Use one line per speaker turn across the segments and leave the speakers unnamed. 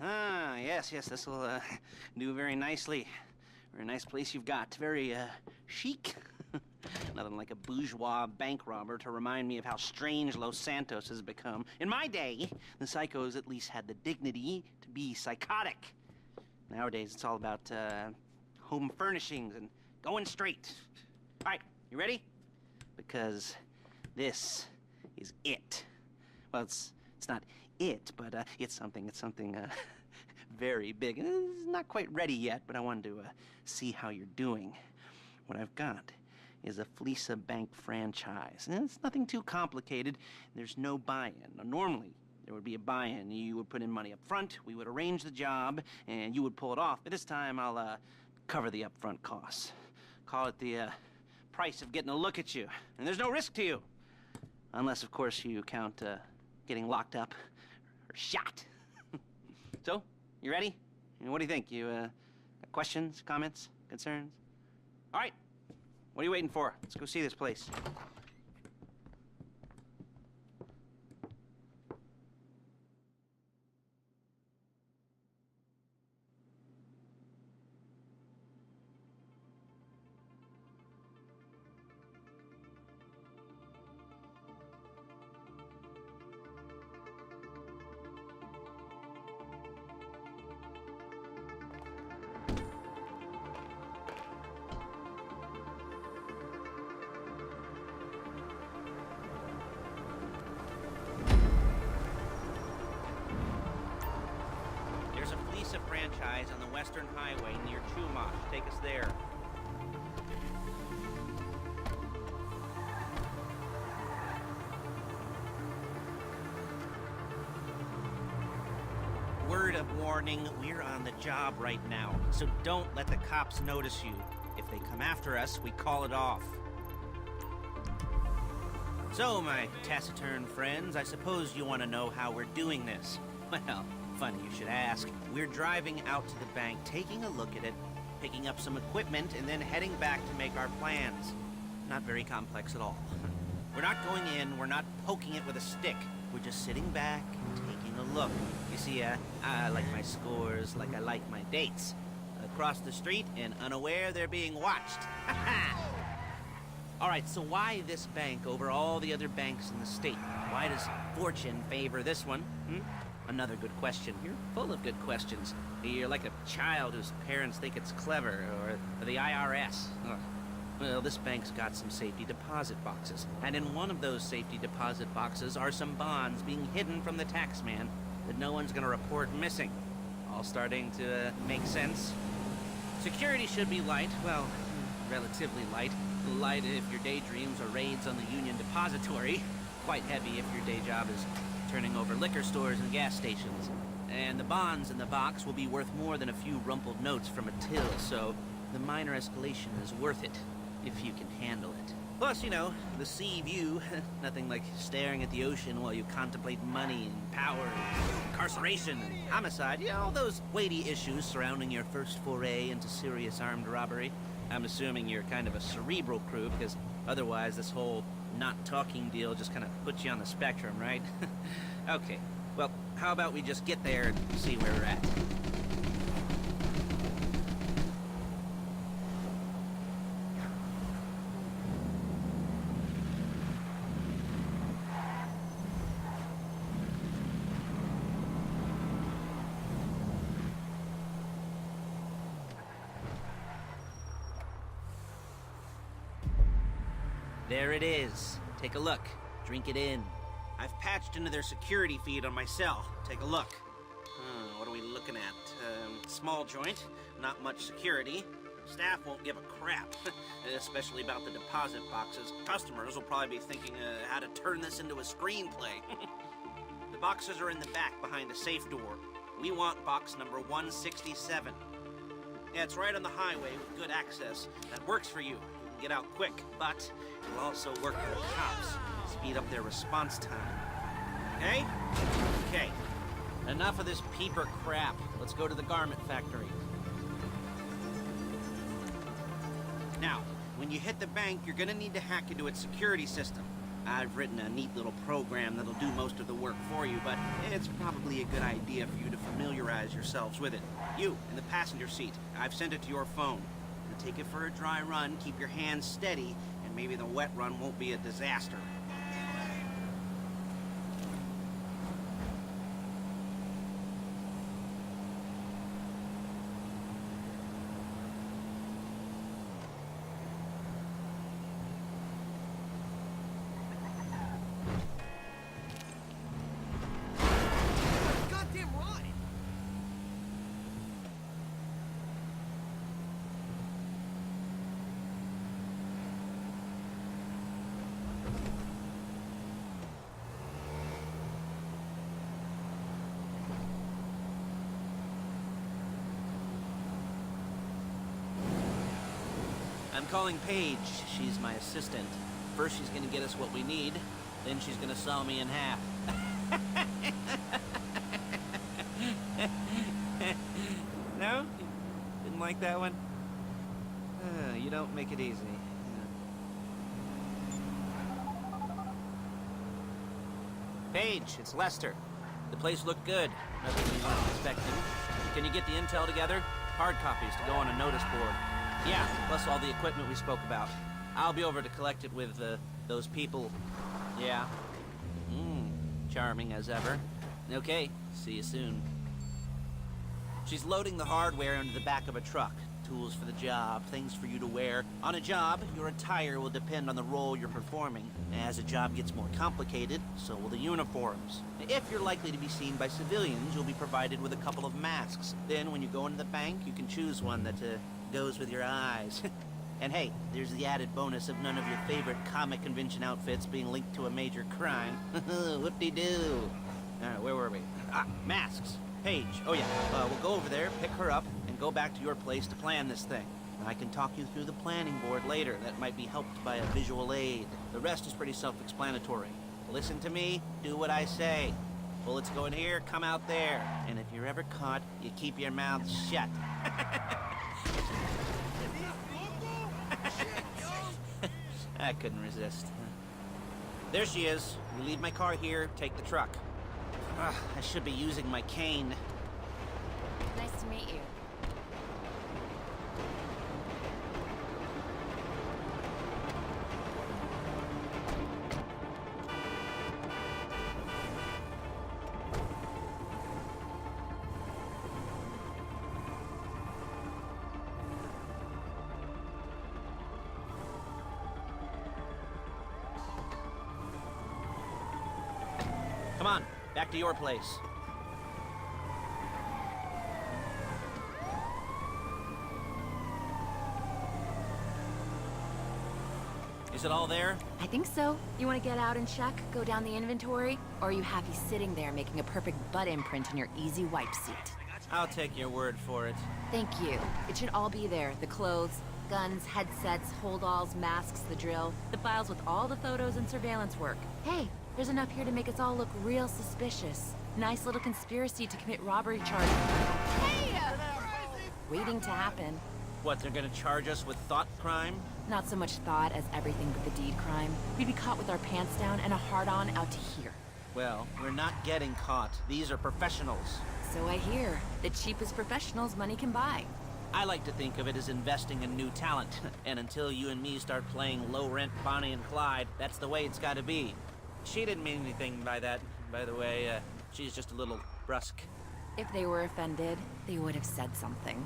Ah, yes, this will do very nicely. Very nice place you've got. Very chic. Nothing like a bourgeois bank robber to remind me of how strange Los Santos has become. In my day, the psychos at least had the dignity to be psychotic. Nowadays, it's all about home furnishings and going straight. All right, you ready? Because this is it. Well, it's not it, but it's something very big. It's not quite ready yet, but I wanted to see how you're doing. What I've got is a Fleeca bank franchise. And it's nothing too complicated. There's no buy-in. Now, normally, there would be a buy-in. You would put in money up front, we would arrange the job, and you would pull it off. But this time, I'll cover the upfront costs. Call it the price of getting a look at you. And there's no risk to you. Unless, of course, you count getting locked up or shot. So, you ready? What do you think? You got questions, comments, concerns? All right. What are you waiting for? Let's go see this place. A franchise on the Western Highway near Chumash. Take us there. Word of warning, we're on the job right now, so don't let the cops notice you. If they come after us, we call it off. So, my taciturn friends, I suppose you want to know how we're doing this. Well, funny you should ask. We're driving out to the bank, taking a look at it, picking up some equipment, and then heading back to make our plans. Not very complex at all. We're not going in, we're not poking it with a stick. We're just sitting back and taking a look. You see, I like my scores like I like my dates. Across the street and unaware they're being watched. All right, so why this bank over all the other banks in the state? Why does fortune favor this one? Another good question. You're full of good questions. You're like a child whose parents think it's clever, or the IRS. Ugh. Well, this bank's got some safety deposit boxes, and in one of those safety deposit boxes are some bonds being hidden from the tax man that no one's gonna report missing. All starting to make sense? Security should be light, well, relatively light. Light if your daydreams are raids on the Union Depository. Quite heavy if your day job is turning over liquor stores and gas stations. And the bonds in the box will be worth more than a few rumpled notes from a till, so the minor escalation is worth it, if you can handle it. Plus, you know, the sea view, nothing like staring at the ocean while you contemplate money and power and incarceration and homicide, you know, all those weighty issues surrounding your first foray into serious armed robbery. I'm assuming you're kind of a cerebral crew, because otherwise this whole not talking deal just kind of puts you on the spectrum, right? Okay, well, how about we just get there and see where we're at? There it is. Take a look. Drink it in. I've patched into their security feed on my cell. Take a look. What are we looking at? Small joint, not much security. Staff won't give a crap, especially about the deposit boxes. Customers will probably be thinking how to turn this into a screenplay. The boxes are in the back behind a safe door. We want box number 167. Yeah, it's right on the highway with good access. That works for you. You can get out quick, but it'll also work for the cops. Speed up their response time. Okay? Okay. Enough of this peeper crap. Let's go to the garment factory. Now, when you hit the bank, you're gonna need to hack into its security system. I've written a neat little program that'll do most of the work for you, but it's probably a good idea for you to familiarize yourselves with it. You, in the passenger seat, I've sent it to your phone. Now take it for a dry run, keep your hands steady, and maybe the wet run won't be a disaster. I'm calling Paige. She's my assistant. First she's gonna get us what we need, then she's gonna saw me in half. No? Didn't like that one? You don't make it easy. Paige, it's Lester. The place looked good. Nothing you weren't expecting. Can you get the intel together? Hard copies to go on a notice board. Yeah, plus all the equipment we spoke about. I'll be over to collect it with, those people. Yeah. Charming as ever. Okay, see you soon. She's loading the hardware into the back of a truck. Tools for the job, things for you to wear. On a job, your attire will depend on the role you're performing. As a job gets more complicated, so will the uniforms. If you're likely to be seen by civilians, you'll be provided with a couple of masks. Then when you go into the bank, you can choose one that, goes with your eyes. And hey, there's the added bonus of none of your favorite comic convention outfits being linked to a major crime. Whoop-de-doo. Alright, where were we? Masks. Paige. Oh yeah, we'll go over there, pick her up, and go back to your place to plan this thing. I can talk you through the planning board later. That might be helped by a visual aid. The rest is pretty self-explanatory. Listen to me, do what I say. Bullets go in here, come out there. And if you're ever caught, you keep your mouth shut. I couldn't resist. There she is. You leave my car here, take the truck. I should be using my cane.
Nice to meet you.
Come on, back to your place. Is it all there?
I think so. You want to get out and check, go down the inventory? Or are you happy sitting there making a perfect butt imprint in your easy wipe seat?
I'll take your word for it.
Thank you. It should all be there. The clothes, guns, headsets, holdalls, masks, the drill. The files with all the photos and surveillance work. Hey, there's enough here to make us all look real suspicious. Nice little conspiracy to commit robbery charges. Hey! Waiting to happen.
What, they're gonna charge us with thought crime?
Not so much thought as everything but the deed crime. We'd be caught with our pants down and a hard-on out to here.
Well, we're not getting caught. These are professionals.
So I hear. The cheapest professionals money can buy.
I like to think of it as investing in new talent. And until you and me start playing low-rent Bonnie and Clyde, that's the way it's gotta be. She didn't mean anything by that, by the way. She's just a little brusque.
If they were offended, they would have said something.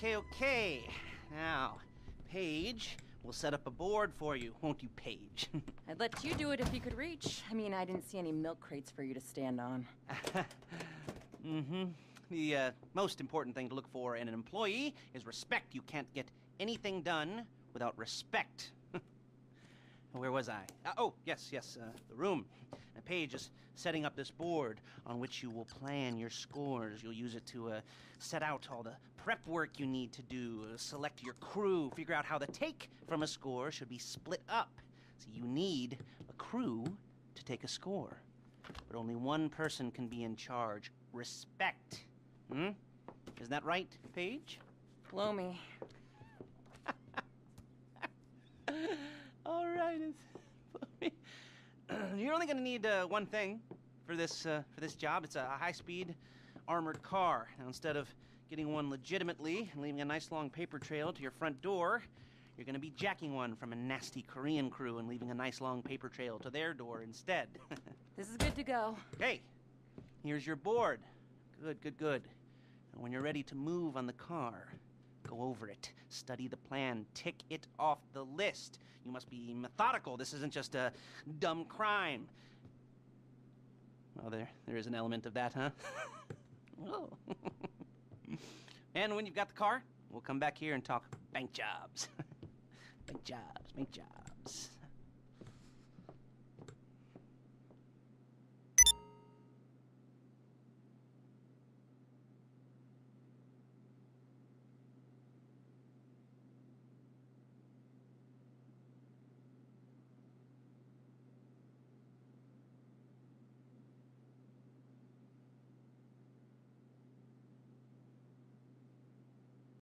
Okay. Now, Paige, we'll set up a board for you, won't you, Paige?
I'd let you do it if you could reach. I mean, I didn't see any milk crates for you to stand on.
the most important thing to look for in an employee is respect. You can't get anything done without respect. Where was I? Oh, yes, the room. Paige is setting up this board on which you will plan your scores. You'll use it to set out all the prep work you need to do, select your crew, figure out how the take from a score should be split up. So you need a crew to take a score. But only one person can be in charge. Respect. Isn't that right, Paige?
Blow me.
All right. You're only going to need one thing for this job. It's a high-speed armored car. Now, instead of getting one legitimately and leaving a nice long paper trail to your front door, you're going to be jacking one from a nasty Korean crew and leaving a nice long paper trail to their door instead.
This is good to go.
Hey, here's your board. Good. And when you're ready to move on the car, go over it, study the plan, tick it off the list. You must be methodical. This isn't just a dumb crime. Well, there is an element of that, huh? Oh. And when you've got the car, we'll come back here and talk bank jobs. Bank jobs.